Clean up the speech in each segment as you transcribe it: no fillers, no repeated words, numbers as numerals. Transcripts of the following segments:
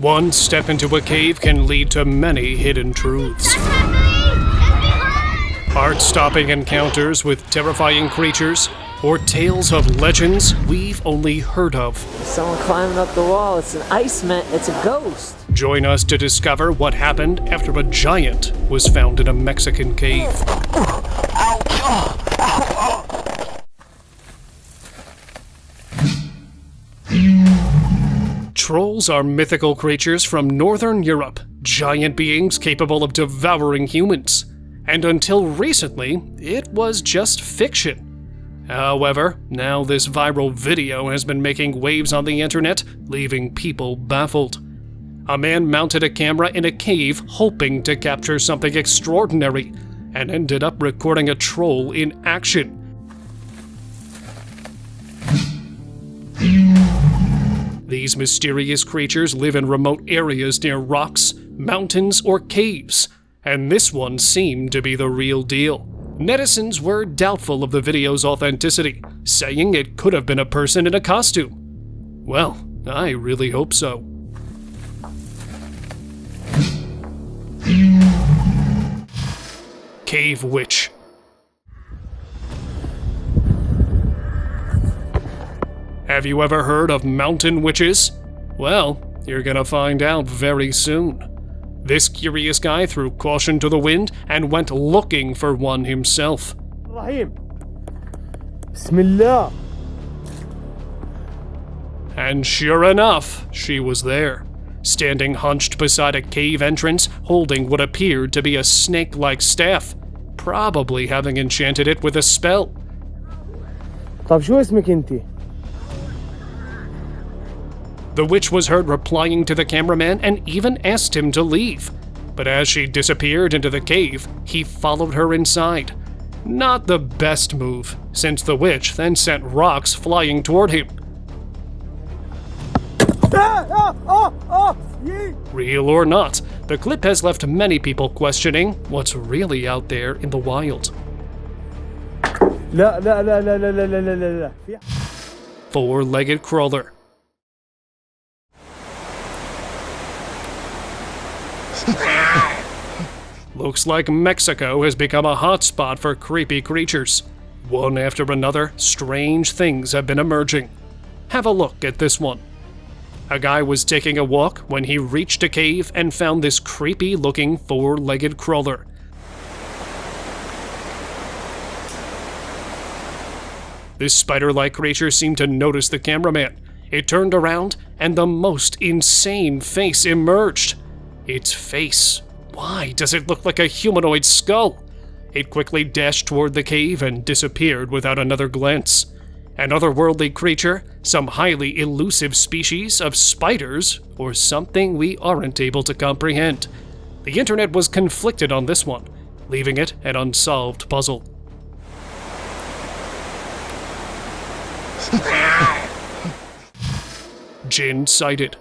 One step into a cave can lead to many hidden truths. Heart-stopping encounters with terrifying creatures, or tales of legends we've only heard of. Someone climbing up the wall. It's an iceman. It's a ghost. Join us to discover what happened after a giant was found in a Mexican cave. Trolls are mythical creatures from Northern Europe, giant beings capable of devouring humans. And until recently, it was just fiction. However, now this viral video has been making waves on the internet, leaving people baffled. A man mounted a camera in a cave hoping to capture something extraordinary, and ended up recording a troll in action. These mysterious creatures live in remote areas near rocks, mountains, or caves, and this one seemed to be the real deal. Netizens were doubtful of the video's authenticity, saying it could have been a person in a costume. Well, I really hope so. Cave Witch. Have you ever heard of mountain witches? Well, you're gonna find out very soon. This curious guy threw caution to the wind and went looking for one himself. Bismillah. And sure enough, she was there, standing hunched beside a cave entrance, holding what appeared to be a snake-like staff, probably having enchanted it with a spell. طب شو اسمك انتي؟ The witch was heard replying to the cameraman and even asked him to leave. But as she disappeared into the cave, he followed her inside. Not the best move, since the witch then sent rocks flying toward him. Real or not, the clip has left many people questioning what's really out there in the wild. لا لا لا لا لا لا لا لا لا. Four-legged crawler. Looks like Mexico has become a hotspot for creepy creatures. One after another, strange things have been emerging. Have a look at this one. A guy was taking a walk when he reached a cave and found this creepy-looking four-legged crawler. This spider-like creature seemed to notice the cameraman. It turned around, and the most insane face emerged. Its face. Why does it look like a humanoid skull? It quickly dashed toward the cave and disappeared without another glance. An otherworldly creature, some highly elusive species of spiders, or something we aren't able to comprehend. The internet was conflicted on this one, leaving it an unsolved puzzle. Jinn sighted.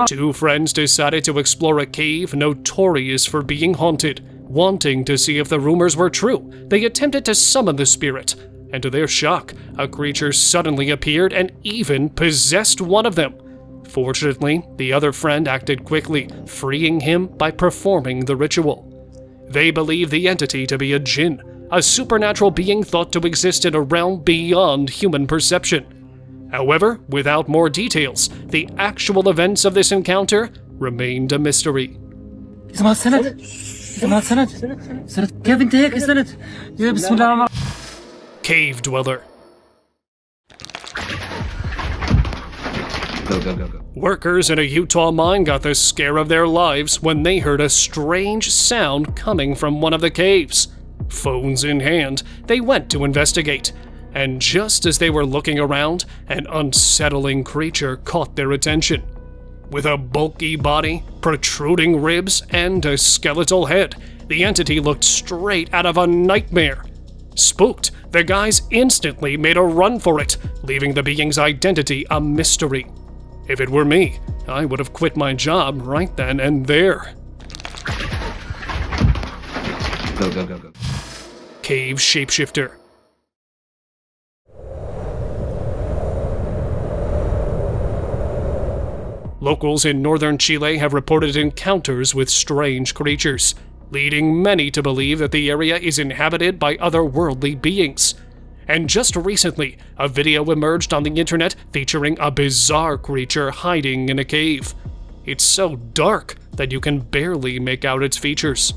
Two friends decided to explore a cave notorious for being haunted. Wanting to see if the rumors were true, they attempted to summon the spirit, and to their shock, a creature suddenly appeared and even possessed one of them. Fortunately, the other friend acted quickly, freeing him by performing the ritual. They believe the entity to be a jinn, a supernatural being thought to exist in a realm beyond human perception. However, without more details, the actual events of this encounter remained a mystery. Cave dweller. Go. Workers in a Utah mine got the scare of their lives when they heard a strange sound coming from one of the caves. Phones in hand, they went to investigate. And just as they were looking around, an unsettling creature caught their attention. With a bulky body, protruding ribs, and a skeletal head, the entity looked straight out of a nightmare. Spooked, the guys instantly made a run for it, leaving the being's identity a mystery. If it were me, I would have quit my job right then and there. Go. Cave shapeshifter. Locals in northern Chile have reported encounters with strange creatures, leading many to believe that the area is inhabited by otherworldly beings. And just recently, a video emerged on the internet featuring a bizarre creature hiding in a cave. It's so dark that you can barely make out its features.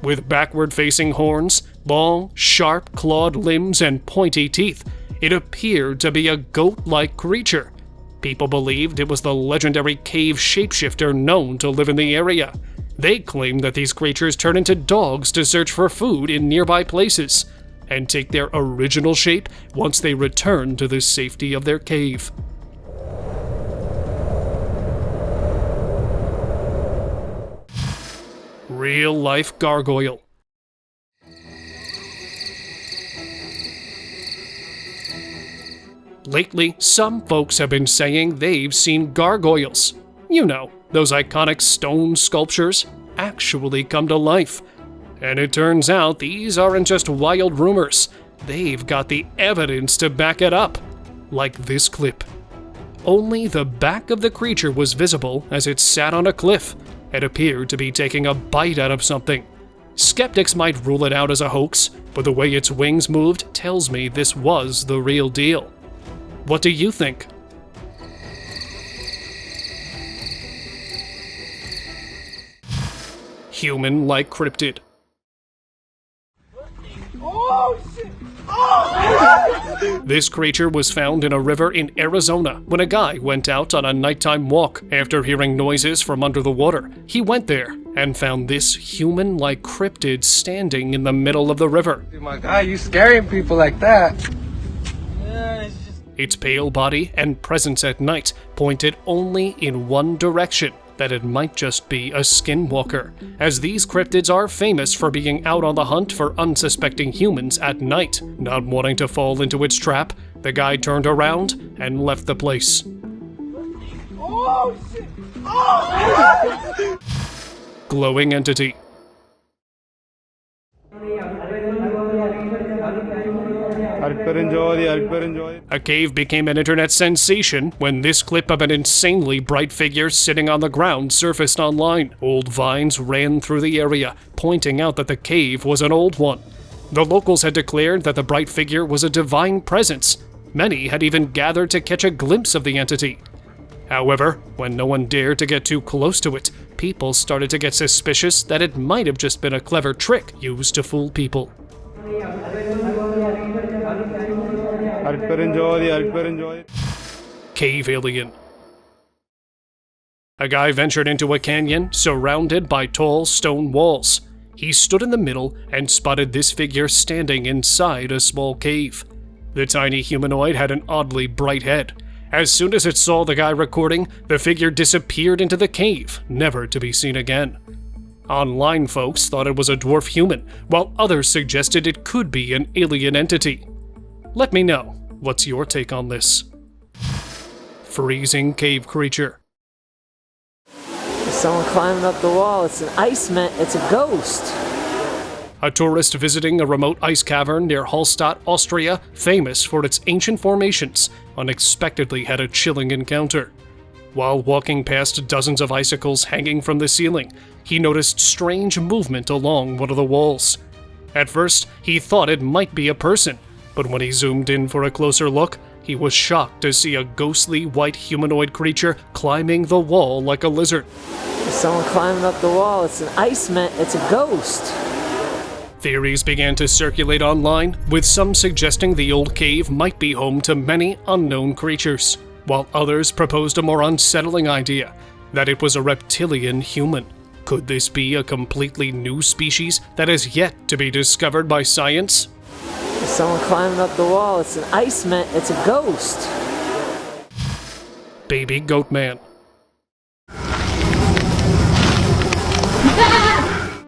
With backward-facing horns, long, sharp, clawed limbs, and pointy teeth, it appeared to be a goat-like creature. People believed it was the legendary cave shapeshifter known to live in the area. They claimed that these creatures turn into dogs to search for food in nearby places, and take their original shape once they return to the safety of their cave. Real-life gargoyle. Lately, some folks have been saying they've seen gargoyles. You know, those iconic stone sculptures actually come to life. And it turns out these aren't just wild rumors. They've got the evidence to back it up. Like this clip. Only the back of the creature was visible as it sat on a cliff. It appeared to be taking a bite out of something. Skeptics might rule it out as a hoax, but the way its wings moved tells me this was the real deal. What do you think? Human-like cryptid. Oh shit! Oh! This creature was found in a river in Arizona when a guy went out on a nighttime walk. After hearing noises from under the water, he went there and found this human-like cryptid standing in the middle of the river. Dude, my guy, you scaring people like that. Its pale body and presence at night pointed only in one direction, that it might just be a skinwalker, as these cryptids are famous for being out on the hunt for unsuspecting humans at night. Not wanting to fall into its trap, the guy turned around and left the place. Oh shit! Oh! Glowing entity. A cave became an internet sensation when this clip of an insanely bright figure sitting on the ground surfaced online. Old vines ran through the area, pointing out that the cave was an old one. The locals had declared that the bright figure was a divine presence. Many had even gathered to catch a glimpse of the entity. However, when no one dared to get too close to it, people started to get suspicious that it might have just been a clever trick used to fool people. Cave alien. A guy ventured into a canyon surrounded by tall stone walls. He stood in the middle and spotted this figure standing inside a small cave. The tiny humanoid had an oddly bright head. As soon as it saw the guy recording, the figure disappeared into the cave, never to be seen again. Online folks thought it was a dwarf human, while others suggested it could be an alien entity. Let me know, what's your take on this? Freezing cave creature. There's someone climbing up the wall. It's an iceman. It's a ghost. A tourist visiting a remote ice cavern near Hallstatt, Austria, famous for its ancient formations, unexpectedly had a chilling encounter. While walking past dozens of icicles hanging from the ceiling, he noticed strange movement along one of the walls. At first, he thought it might be a person, but when he zoomed in for a closer look, he was shocked to see a ghostly white humanoid creature climbing the wall like a lizard. There's someone climbing up the wall. It's an iceman. It's a ghost. Theories began to circulate online, with some suggesting the old cave might be home to many unknown creatures, while others proposed a more unsettling idea, that it was a reptilian human. Could this be a completely new species that is yet to be discovered by science? There's someone climbing up the wall. It's an iceman. It's a ghost. Baby goatman.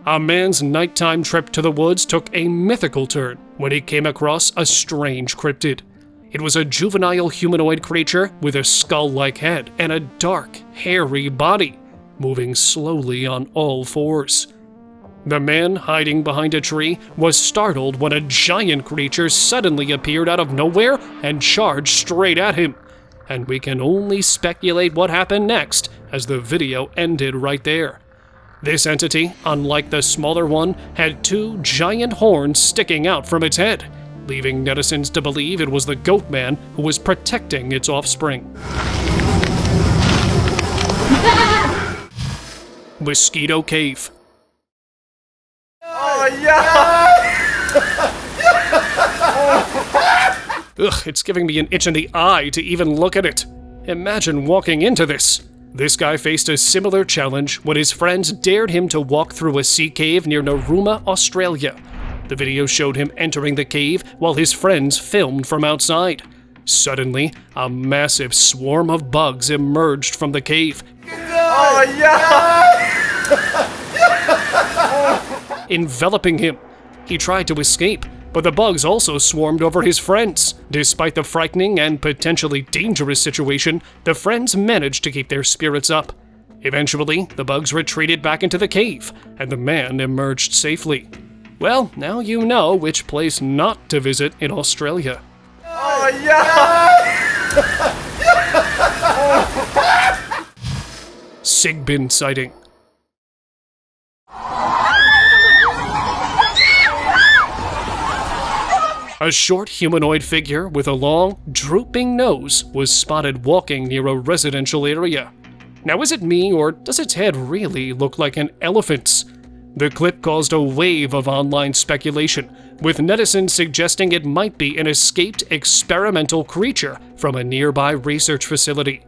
A man's nighttime trip to the woods took a mythical turn when he came across a strange cryptid. It was a juvenile humanoid creature with a skull-like head and a dark, hairy body, moving slowly on all fours. The man hiding behind a tree was startled when a giant creature suddenly appeared out of nowhere and charged straight at him. And we can only speculate what happened next as the video ended right there. This entity, unlike the smaller one, had 2 giant horns sticking out from its head, leaving netizens to believe it was the goatman who was protecting its offspring. Mosquito Cave. Oh, yeah! Ugh, it's giving me an itch in the eye to even look at it. Imagine walking into this. This guy faced a similar challenge when his friends dared him to walk through a sea cave near Narooma, Australia. The video showed him entering the cave while his friends filmed from outside. Suddenly, a massive swarm of bugs emerged from the cave. Oh, yeah! Enveloping him. He tried to escape, but the bugs also swarmed over his friends. Despite the frightening and potentially dangerous situation, the friends managed to keep their spirits up. Eventually, the bugs retreated back into the cave, and the man emerged safely. Well, now you know which place not to visit in Australia. Oh, yeah! Sigbin sighting. A short humanoid figure with a long, drooping nose was spotted walking near a residential area. Now, is it me, or does its head really look like an elephant's? The clip caused a wave of online speculation, with netizens suggesting it might be an escaped experimental creature from a nearby research facility.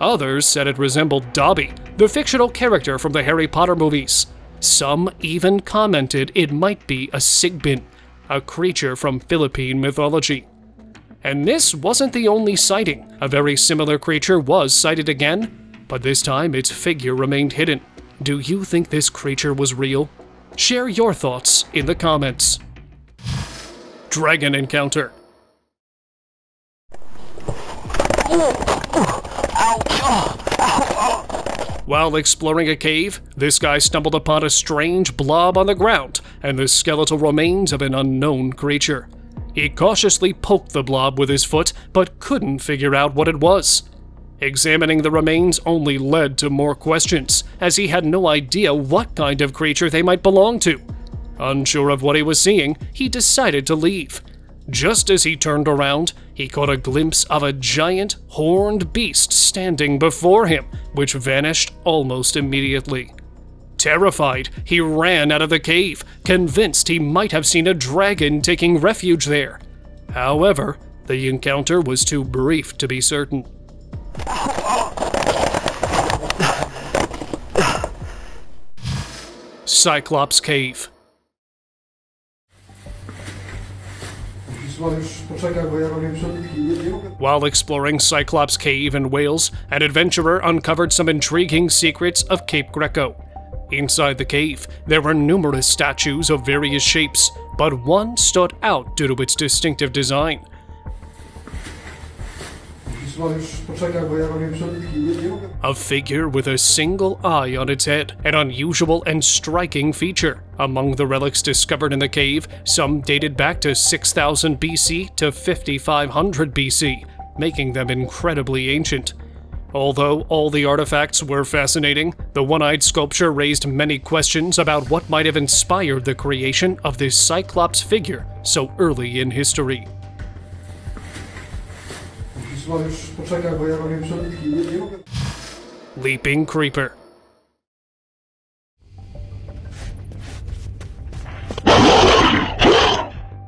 Others said it resembled Dobby, the fictional character from the Harry Potter movies. Some even commented it might be a Sigbin, a creature from Philippine mythology. And this wasn't the only sighting. A very similar creature was sighted again, but this time its figure remained hidden. Do you think this creature was real? Share your thoughts in the comments. Dragon encounter. While exploring a cave, this guy stumbled upon a strange blob on the ground and the skeletal remains of an unknown creature. He cautiously poked the blob with his foot, but couldn't figure out what it was. Examining the remains only led to more questions, as he had no idea what kind of creature they might belong to. Unsure of what he was seeing, he decided to leave. Just as he turned around, he caught a glimpse of a giant, horned beast standing before him, which vanished almost immediately. Terrified, he ran out of the cave, convinced he might have seen a dragon taking refuge there. However, the encounter was too brief to be certain. Cyclops Cave. While exploring Cyclops Cave in Wales, an adventurer uncovered some intriguing secrets of Cape Greco. Inside the cave, there were numerous statues of various shapes, but one stood out due to its distinctive design. A figure with a single eye on its head, an unusual and striking feature. Among the relics discovered in the cave, some dated back to 6000 BC to 5500 BC, making them incredibly ancient. Although all the artifacts were fascinating, the one-eyed sculpture raised many questions about what might have inspired the creation of this Cyclops figure so early in history. Leaping Creeper.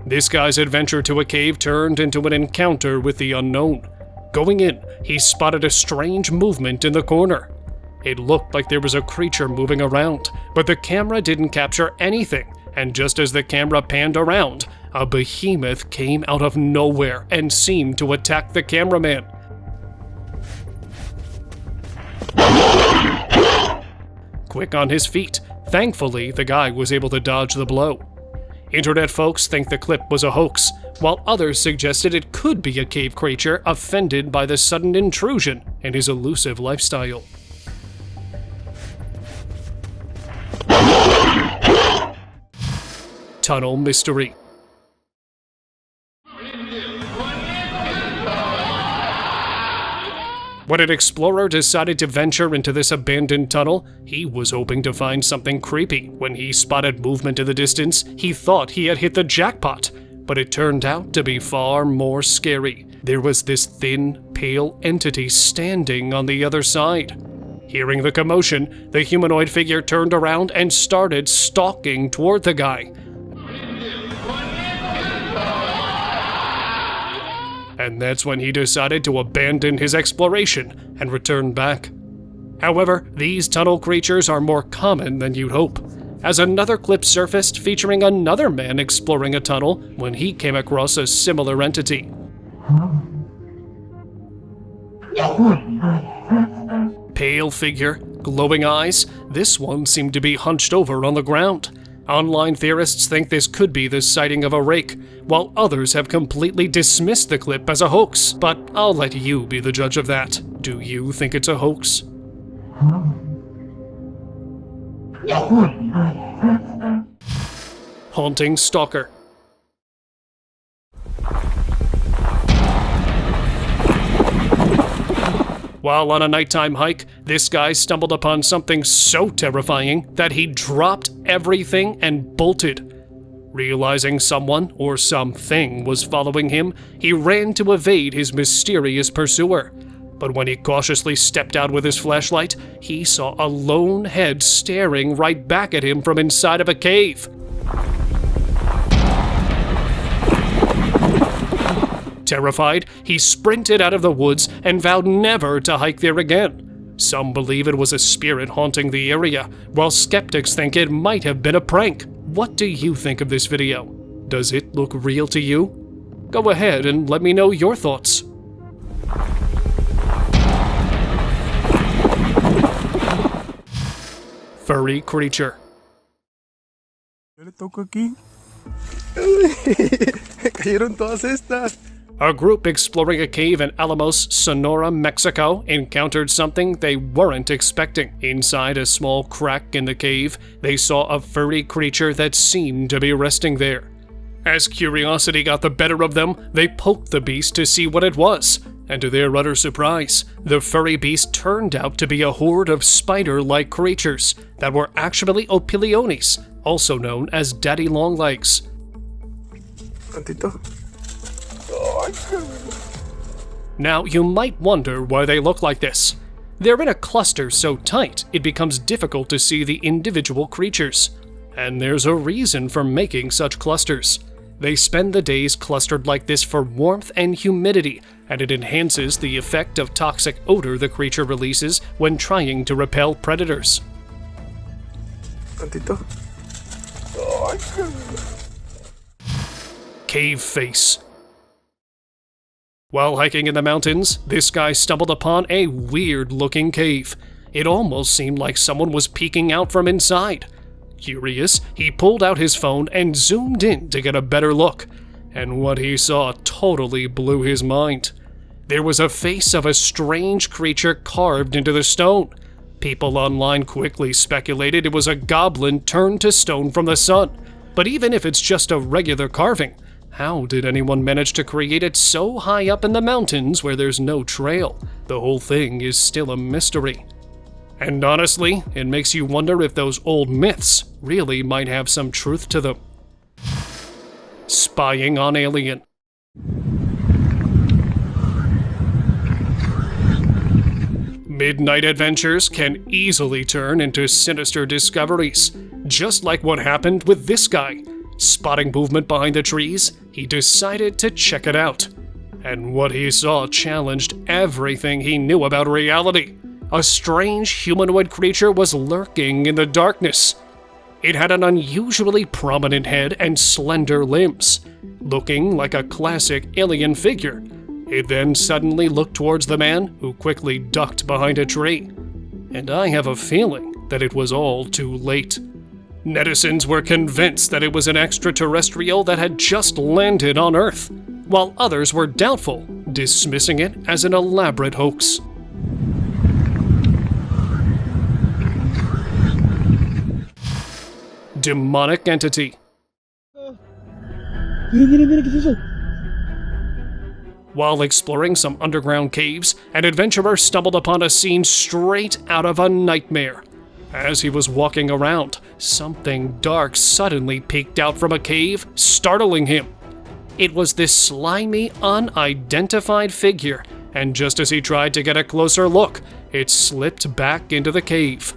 This guy's adventure to a cave turned into an encounter with the unknown. Going in, he spotted a strange movement in the corner. It looked like there was a creature moving around, but the camera didn't capture anything, and just as the camera panned around, a behemoth came out of nowhere and seemed to attack the cameraman. Quick on his feet, thankfully the guy was able to dodge the blow. Internet folks think the clip was a hoax, while others suggested it could be a cave creature offended by the sudden intrusion in his elusive lifestyle. Tunnel mystery. When an explorer decided to venture into this abandoned tunnel, he was hoping to find something creepy. When he spotted movement in the distance, he thought he had hit the jackpot, but it turned out to be far more scary. There was this thin, pale entity standing on the other side. Hearing the commotion, the humanoid figure turned around and started stalking toward the guy. And that's when he decided to abandon his exploration and return back. However, these tunnel creatures are more common than you'd hope, as another clip surfaced featuring another man exploring a tunnel when he came across a similar entity. Pale figure, glowing eyes, this one seemed to be hunched over on the ground. Online theorists think this could be the sighting of a rake, while others have completely dismissed the clip as a hoax, but I'll let you be the judge of that. Do you think it's a hoax? Haunting stalker. While on a nighttime hike, this guy stumbled upon something so terrifying that he dropped everything and bolted. Realizing someone or something was following him, he ran to evade his mysterious pursuer. But when he cautiously stepped out with his flashlight, he saw a lone head staring right back at him from inside of a cave. Terrified, he sprinted out of the woods and vowed never to hike there again. Some believe it was a spirit haunting the area, while skeptics think it might have been a prank. What do you think of this video? Does it look real to you? Go ahead and let me know your thoughts. Furry creature. Cayeron todas estas. A group exploring a cave in Alamos, Sonora, Mexico, encountered something they weren't expecting. Inside a small crack in the cave, they saw a furry creature that seemed to be resting there. As curiosity got the better of them, they poked the beast to see what it was, and to their utter surprise, the furry beast turned out to be a horde of spider-like creatures that were actually opiliones, also known as daddy longlegs. Now, you might wonder why they look like this. They're in a cluster so tight, it becomes difficult to see the individual creatures. And there's a reason for making such clusters. They spend the days clustered like this for warmth and humidity, and it enhances the effect of toxic odor the creature releases when trying to repel predators. Cave face. While hiking in the mountains, this guy stumbled upon a weird-looking cave. It almost seemed like someone was peeking out from inside. Curious, he pulled out his phone and zoomed in to get a better look, and what he saw totally blew his mind. There was a face of a strange creature carved into the stone. People online quickly speculated it was a goblin turned to stone from the sun. But even if it's just a regular carving, how did anyone manage to create it so high up in the mountains where there's no trail? The whole thing is still a mystery. And honestly, it makes you wonder if those old myths really might have some truth to them. Spying on alien. Midnight adventures can easily turn into sinister discoveries, just like what happened with this guy. Spotting movement behind the trees, he decided to check it out. And what he saw challenged everything he knew about reality. A strange humanoid creature was lurking in the darkness. It had an unusually prominent head and slender limbs, looking like a classic alien figure. It then suddenly looked towards the man, who quickly ducked behind a tree. And I have a feeling that it was all too late. Netizens were convinced that it was an extraterrestrial that had just landed on Earth, while others were doubtful, dismissing it as an elaborate hoax. Demonic entity. While exploring some underground caves, an adventurer stumbled upon a scene straight out of a nightmare. As he was walking around, something dark suddenly peeked out from a cave, startling him. It was this slimy, unidentified figure, and just as he tried to get a closer look, it slipped back into the cave.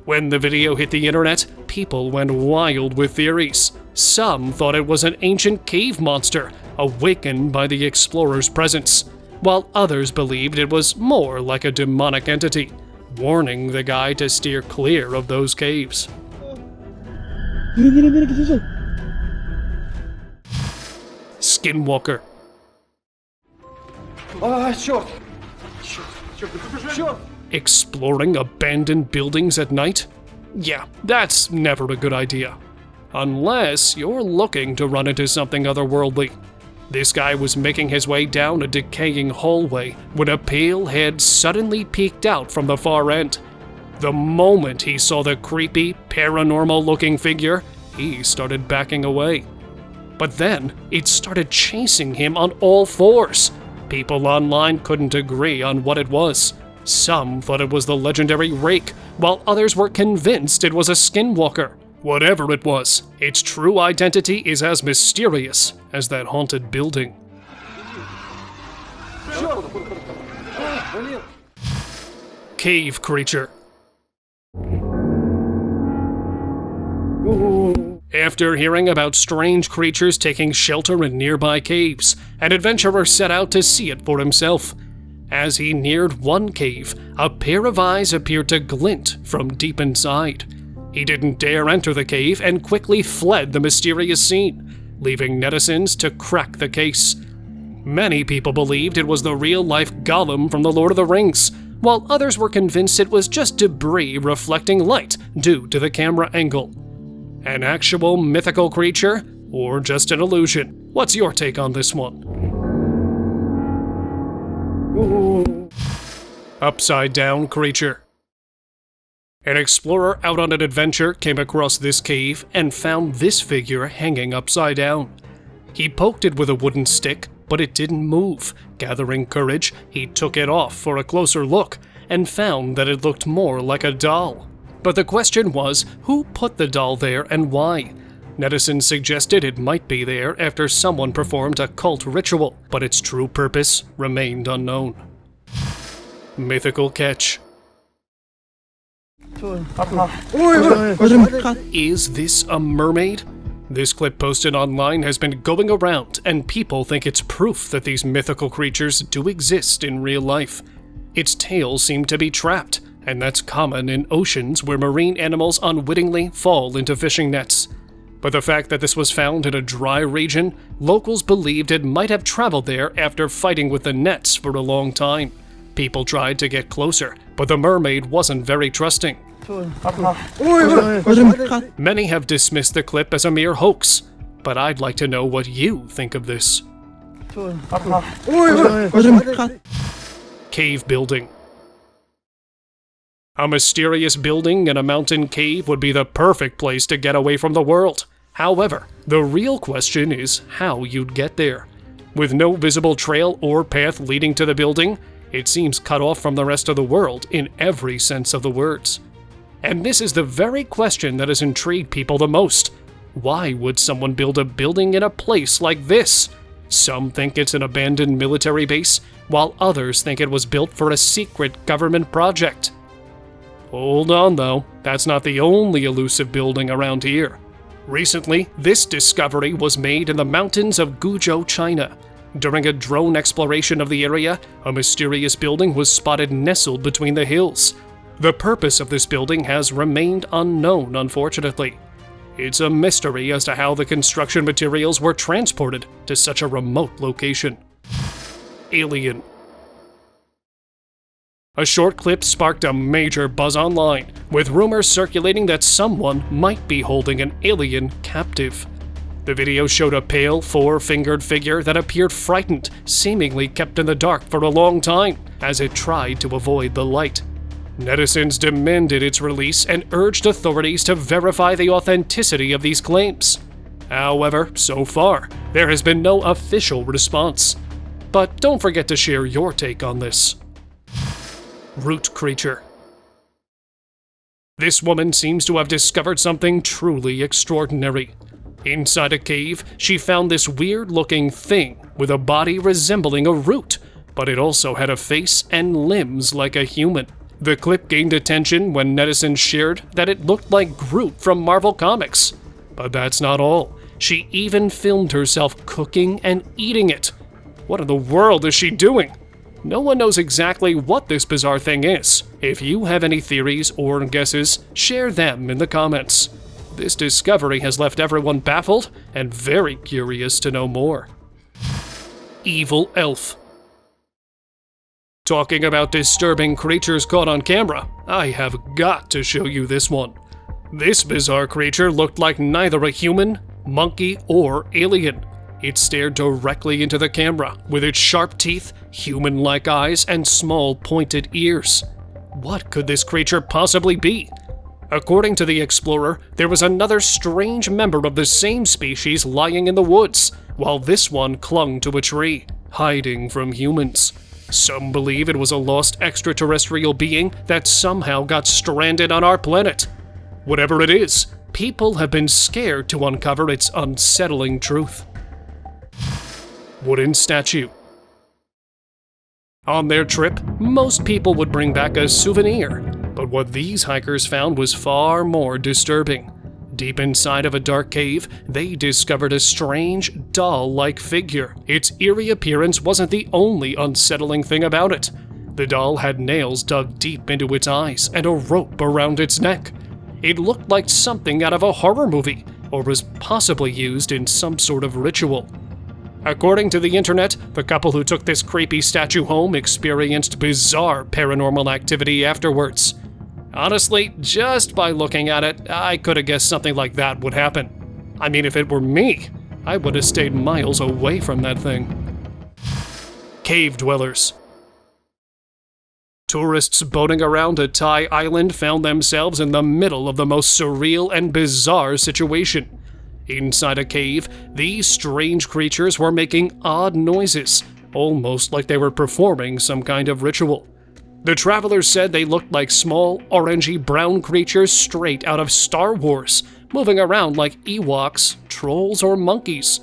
When the video hit the internet, people went wild with theories. Some thought it was an ancient cave monster, awakened by the explorer's presence, while others believed it was more like a demonic entity, warning the guy to steer clear of those caves. Skinwalker. Exploring abandoned buildings at night? Yeah, that's never a good idea. Unless you're looking to run into something otherworldly. This guy was making his way down a decaying hallway when a pale head suddenly peeked out from the far end. The moment he saw the creepy, paranormal-looking figure, he started backing away. But then, it started chasing him on all fours. People online couldn't agree on what it was. Some thought it was the legendary Rake, while others were convinced it was a Skinwalker. Whatever it was, its true identity is as mysterious as that haunted building. Cave creature. After hearing about strange creatures taking shelter in nearby caves, an adventurer set out to see it for himself. As he neared one cave, a pair of eyes appeared to glint from deep inside. He didn't dare enter the cave and quickly fled the mysterious scene, leaving netizens to crack the case. Many people believed it was the real-life Gollum from The Lord of the Rings, while others were convinced it was just debris reflecting light due to the camera angle. An actual mythical creature, or just an illusion? What's your take on this one? Upside down creature. An explorer out on an adventure came across this cave and found this figure hanging upside down. He poked it with a wooden stick, but it didn't move. Gathering courage, he took it off for a closer look and found that it looked more like a doll. But the question was, who put the doll there and why? Netizens suggested it might be there after someone performed a cult ritual, but its true purpose remained unknown. Mythical catch. Is this a mermaid? This clip posted online has been going around, and people think it's proof that these mythical creatures do exist in real life. Its tail seemed to be trapped, and that's common in oceans where marine animals unwittingly fall into fishing nets. But the fact that this was found in a dry region, locals believed it might have traveled there after fighting with the nets for a long time. People tried to get closer, but the mermaid wasn't very trusting. Many have dismissed the clip as a mere hoax, but I'd like to know what you think of this. Cave building. A mysterious building in a mountain cave would be the perfect place to get away from the world. However, the real question is how you'd get there. With no visible trail or path leading to the building, it seems cut off from the rest of the world in every sense of the words. And this is the very question that has intrigued people the most. Why would someone build a building in a place like this? Some think it's an abandoned military base, while others think it was built for a secret government project. Hold on though, that's not the only elusive building around here. Recently, this discovery was made in the mountains of Guizhou, China. During a drone exploration of the area, a mysterious building was spotted nestled between the hills. The purpose of this building has remained unknown, unfortunately. It's a mystery as to how the construction materials were transported to such a remote location. Alien. A short clip sparked a major buzz online, with rumors circulating that someone might be holding an alien captive. The video showed a pale, four-fingered figure that appeared frightened, seemingly kept in the dark for a long time, as it tried to avoid the light. Netizens demanded its release and urged authorities to verify the authenticity of these claims. However, so far, there has been no official response. but don't forget to share your take on this. Root creature. This woman seems to have discovered something truly extraordinary. Inside a cave, she found this weird-looking thing with a body resembling a root, but it also had a face and limbs like a human. The clip gained attention when netizens shared that it looked like Groot from Marvel Comics. But that's not all. She even filmed herself cooking and eating it. What in the world is she doing? No one knows exactly what this bizarre thing is. If you have any theories or guesses, share them in the comments. This discovery has left everyone baffled and very curious to know more. Evil elf. Talking about disturbing creatures caught on camera, I have got to show you this one. This bizarre creature looked like neither a human, monkey, or alien. It stared directly into the camera, with its sharp teeth, human-like eyes, and small pointed ears. What could this creature possibly be? According to the explorer, there was another strange member of the same species lying in the woods, while this one clung to a tree, hiding from humans. Some believe it was a lost extraterrestrial being that somehow got stranded on our planet. Whatever it is, people have been scared to uncover its unsettling truth. Wooden statue. On their trip, most people would bring back a souvenir, but what these hikers found was far more disturbing. Deep inside of a dark cave, they discovered a strange, doll-like figure. Its eerie appearance wasn't the only unsettling thing about it. The doll had nails dug deep into its eyes and a rope around its neck. It looked like something out of a horror movie, or was possibly used in some sort of ritual. According to the internet, the couple who took this creepy statue home experienced bizarre paranormal activity afterwards. Honestly, just by looking at it, I could have guessed something like that would happen. I mean, if it were me, I would have stayed miles away from that thing. Cave dwellers. Tourists boating around a Thai island found themselves in the middle of the most surreal and bizarre situation. Inside a cave, these strange creatures were making odd noises, almost like they were performing some kind of ritual. The travelers said they looked like small, orangey brown creatures straight out of Star Wars, moving around like Ewoks, trolls, or monkeys.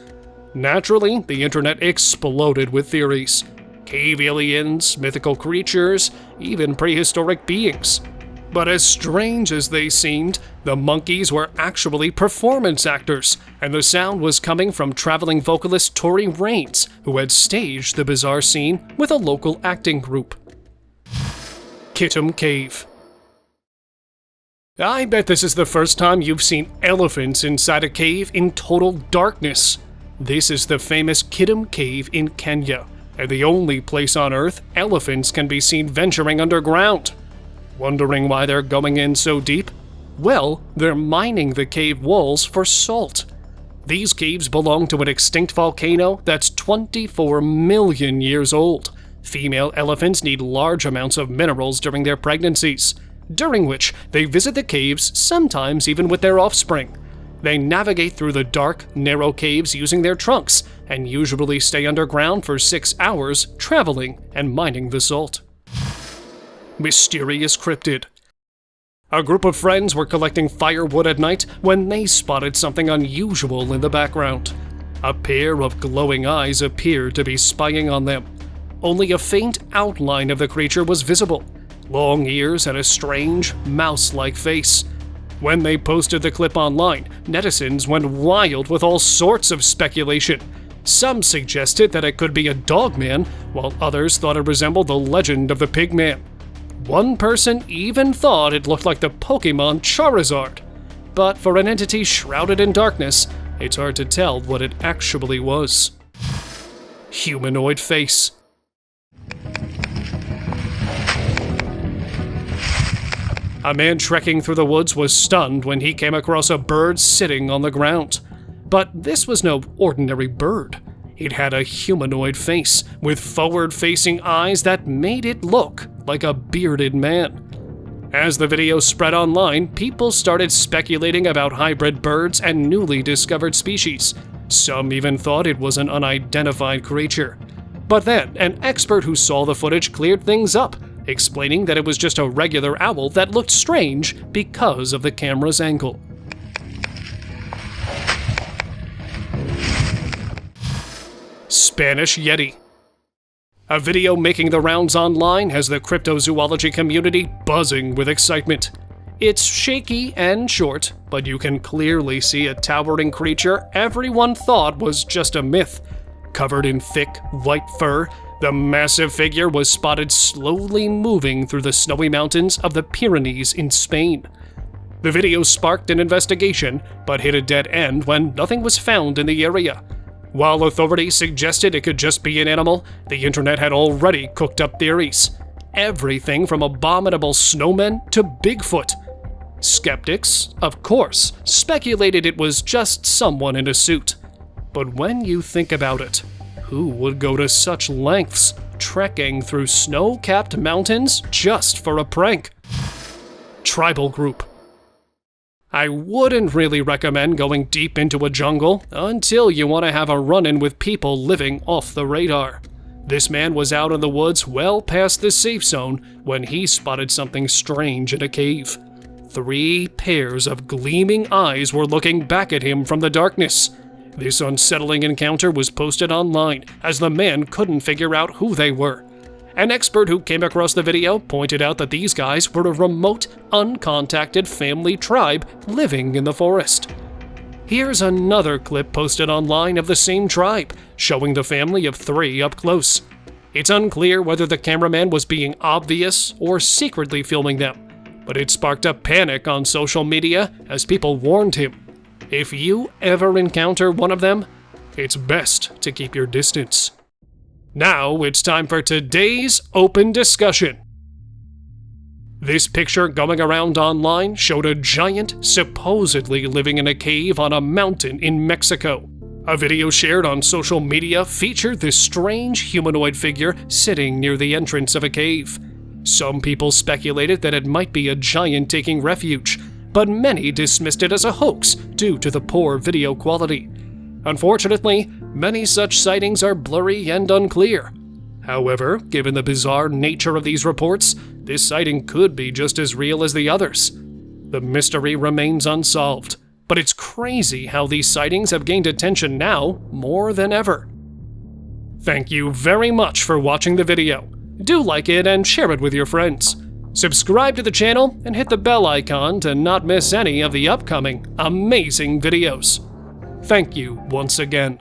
Naturally, the internet exploded with theories. Cave aliens, mythical creatures, even prehistoric beings. But as strange as they seemed, the monkeys were actually performance actors, and the sound was coming from traveling vocalist Tori Raines, who had staged the bizarre scene with a local acting group. Kitum Cave. I bet this is the first time you've seen elephants inside a cave in total darkness. This is the famous Kitum Cave in Kenya, and the only place on Earth elephants can be seen venturing underground. Wondering why they're going in so deep? Well, they're mining the cave walls for salt. These caves belong to an extinct volcano that's 24 million years old. Female elephants need large amounts of minerals during their pregnancies, during which they visit the caves, sometimes even with their offspring. They navigate through the dark, narrow caves using their trunks, and usually stay underground for 6 hours, traveling and mining the salt. Mysterious cryptid. A group of friends were collecting firewood at night when they spotted something unusual in the background. A pair of glowing eyes appeared to be spying on them. Only a faint outline of the creature was visible, long ears and a strange, mouse-like face. When they posted the clip online, netizens went wild with all sorts of speculation. Some suggested that it could be a dogman, while others thought it resembled the legend of the Pigman. One person even thought it looked like the Pokemon Charizard. But for an entity shrouded in darkness, it's hard to tell what it actually was. Humanoid face. A man trekking through the woods was stunned when he came across a bird sitting on the ground. But this was no ordinary bird. It had a humanoid face, with forward-facing eyes that made it look like a bearded man. As the video spread online, people started speculating about hybrid birds and newly discovered species. Some even thought it was an unidentified creature. But then, an expert who saw the footage cleared things up, explaining that it was just a regular owl that looked strange because of the camera's angle. Spanish Yeti. A video making the rounds online has the cryptozoology community buzzing with excitement. It's shaky and short, but you can clearly see a towering creature everyone thought was just a myth. Covered in thick, white fur, the massive figure was spotted slowly moving through the snowy mountains of the Pyrenees in Spain. The video sparked an investigation, but hit a dead end when nothing was found in the area. While authorities suggested it could just be an animal, the internet had already cooked up theories. Everything from abominable snowmen to Bigfoot. Skeptics, of course, speculated it was just someone in a suit. But when you think about it, who would go to such lengths, trekking through snow-capped mountains just for a prank? Tribal group. I wouldn't really recommend going deep into a jungle until you want to have a run-in with people living off the radar. This man was out in the woods well past the safe zone when he spotted something strange in a cave. 3 pairs of gleaming eyes were looking back at him from the darkness. This unsettling encounter was posted online as the man couldn't figure out who they were. An expert who came across the video pointed out that these guys were a remote, uncontacted family tribe living in the forest. Here's another clip posted online of the same tribe, showing the family of 3 up close. It's unclear whether the cameraman was being obvious or secretly filming them, but it sparked up panic on social media as people warned him. If you ever encounter one of them, it's best to keep your distance. Now it's time for today's open discussion. This picture going around online showed a giant supposedly living in a cave on a mountain in Mexico. A video shared on social media featured this strange humanoid figure sitting near the entrance of a cave. Some people speculated that it might be a giant taking refuge, but many dismissed it as a hoax due to the poor video quality. Unfortunately, many such sightings are blurry and unclear. However, given the bizarre nature of these reports, this sighting could be just as real as the others. The mystery remains unsolved, but it's crazy how these sightings have gained attention now more than ever. Thank you very much for watching the video. Do like it and share it with your friends. Subscribe to the channel and hit the bell icon to not miss any of the upcoming amazing videos. Thank you once again.